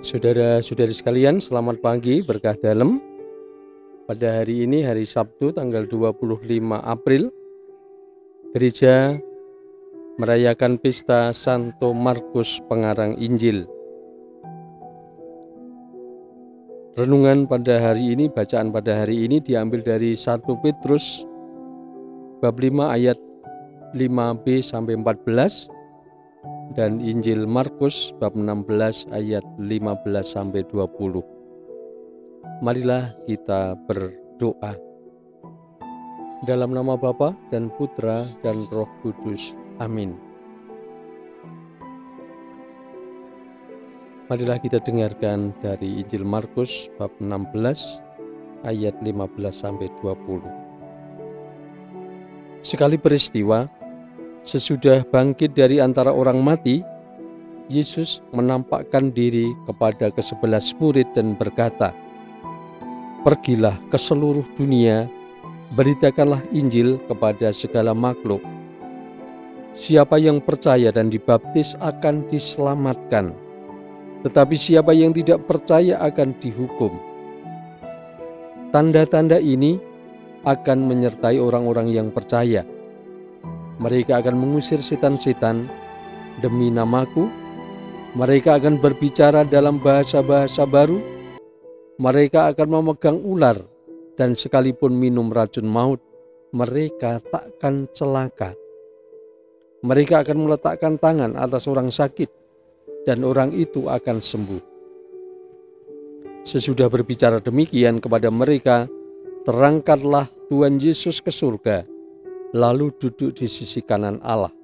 Saudara-saudari sekalian, selamat pagi, berkah dalam. Pada hari ini, hari Sabtu, tanggal 25 April, gereja merayakan pesta Santo Markus Pengarang Injil. Renungan pada hari ini, bacaan pada hari ini diambil dari 1 Petrus bab 5 ayat 5b sampai 14 dan Injil Markus bab 16 ayat 15 sampai 20. Marilah kita berdoa. Dalam nama Bapa dan Putra dan Roh Kudus. Amin. Marilah kita dengarkan dari Injil Markus bab 16 ayat 15 sampai 20. Sekali peristiwa, sesudah bangkit dari antara orang mati, Yesus menampakkan diri kepada ke-11 murid dan berkata, "Pergilah ke seluruh dunia, beritakanlah Injil kepada segala makhluk. Siapa yang percaya dan dibaptis akan diselamatkan, tetapi siapa yang tidak percaya akan dihukum. Tanda-tanda ini akan menyertai orang-orang yang percaya. Mereka akan mengusir setan-setan demi namaku. Mereka akan berbicara dalam bahasa-bahasa baru. Mereka akan memegang ular, dan sekalipun minum racun maut, mereka takkan celaka. Mereka akan meletakkan tangan atas orang sakit, dan orang itu akan sembuh." Sesudah berbicara demikian kepada mereka, terangkatlah Tuhan Yesus ke surga, lalu duduk di sisi kanan Allah.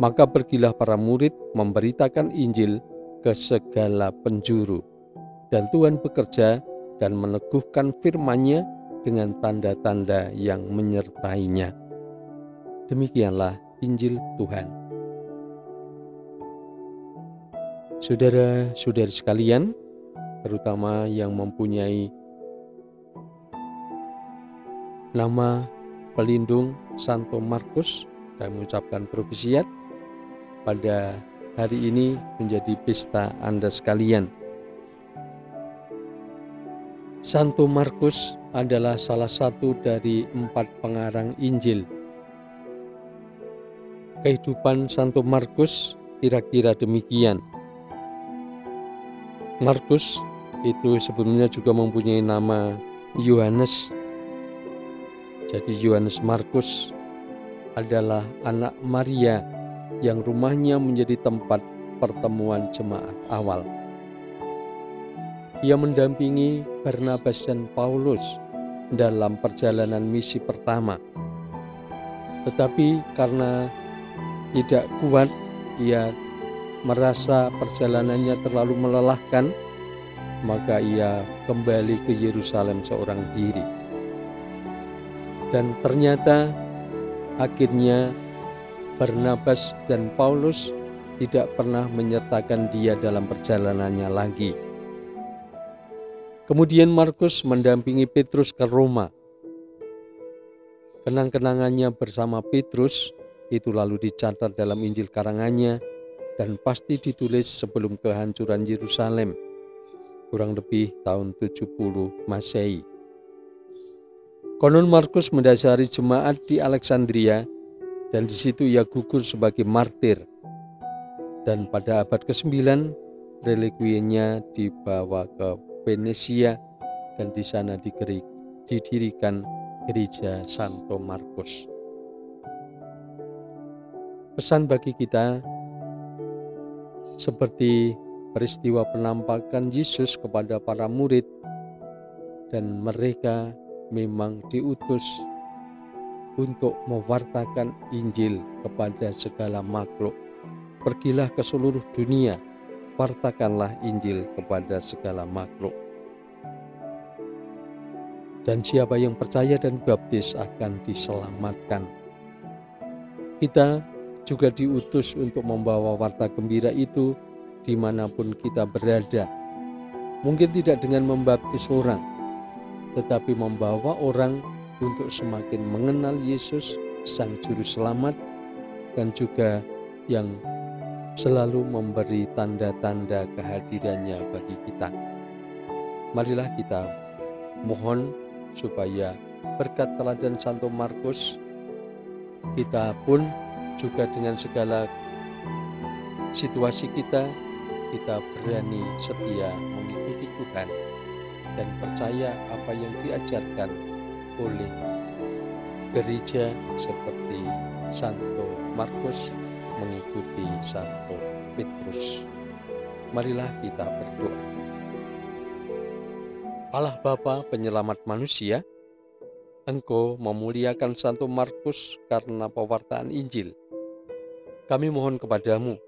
Maka pergilah para murid memberitakan Injil ke segala penjuru, dan Tuhan bekerja dan meneguhkan firman-Nya dengan tanda-tanda yang menyertainya. Demikianlah Injil Tuhan. Saudara-saudari sekalian, terutama yang mempunyai nama pelindung Santo Markus, kami mengucapkan propesiat. Pada hari ini menjadi pesta Anda sekalian. Santo Markus adalah salah satu dari 4 pengarang Injil. Kehidupan Santo Markus kira-kira demikian. Markus itu sebelumnya juga mempunyai nama Yohanes. Jadi Yohanes Markus adalah anak Maria yang rumahnya menjadi tempat pertemuan jemaat awal. Ia mendampingi Barnabas dan Paulus dalam perjalanan misi pertama. Tetapi karena tidak kuat, ia merasa perjalanannya terlalu melelahkan, maka ia kembali ke Yerusalem seorang diri. Dan ternyata akhirnya Barnabas dan Paulus tidak pernah menyertakan dia dalam perjalanannya lagi. Kemudian Markus mendampingi Petrus ke Roma. Kenang-kenangannya bersama Petrus itu lalu dicatat dalam Injil karangannya dan pasti ditulis sebelum kehancuran Yerusalem, kurang lebih tahun 70 Masehi. Konon Markus mendasari jemaat di Alexandria, dan di situ ia gugur sebagai martir. Dan pada abad ke-9, relikuinya dibawa ke Venesia, dan di sana didirikan gereja Santo Markus. Pesan bagi kita, seperti peristiwa penampakan Yesus kepada para murid, dan mereka memang diutus untuk mewartakan Injil kepada segala makhluk. Pergilah ke seluruh dunia, wartakanlah Injil kepada segala makhluk. Dan siapa yang percaya dan baptis akan diselamatkan. Kita juga diutus untuk membawa warta gembira itu dimanapun kita berada. Mungkin tidak dengan membaptis orang, tetapi membawa orang untuk semakin mengenal Yesus, Sang Juru Selamat, dan juga yang selalu memberi tanda-tanda kehadirannya bagi kita. Marilah kita mohon supaya berkat teladan Santo Markus, kita pun juga dengan segala situasi kita berani setia mengikuti Tuhan dan percaya apa yang diajarkan oleh gereja seperti Santo Markus mengikuti Santo Petrus. Marilah kita berdoa. Allah Bapa penyelamat manusia, Engkau memuliakan Santo Markus karena pewartaan Injil. Kami mohon kepadamu,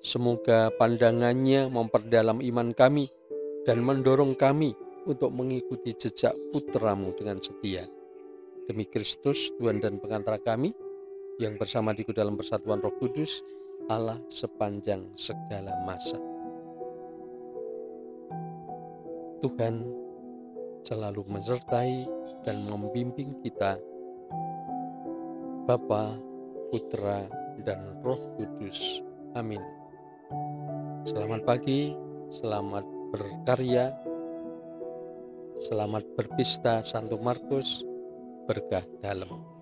semoga pandangannya memperdalam iman kami dan mendorong kami untuk mengikuti jejak putra-Mu dengan setia. Demi Kristus, Tuhan dan pengantara kami, yang bersama di dalam persatuan Roh Kudus, Allah sepanjang segala masa. Tuhan selalu menyertai dan membimbing kita, Bapa, Putra, dan Roh Kudus. Amin. Selamat pagi, selamat berkarya, selamat berpesta Santo Markus, berkah dalam.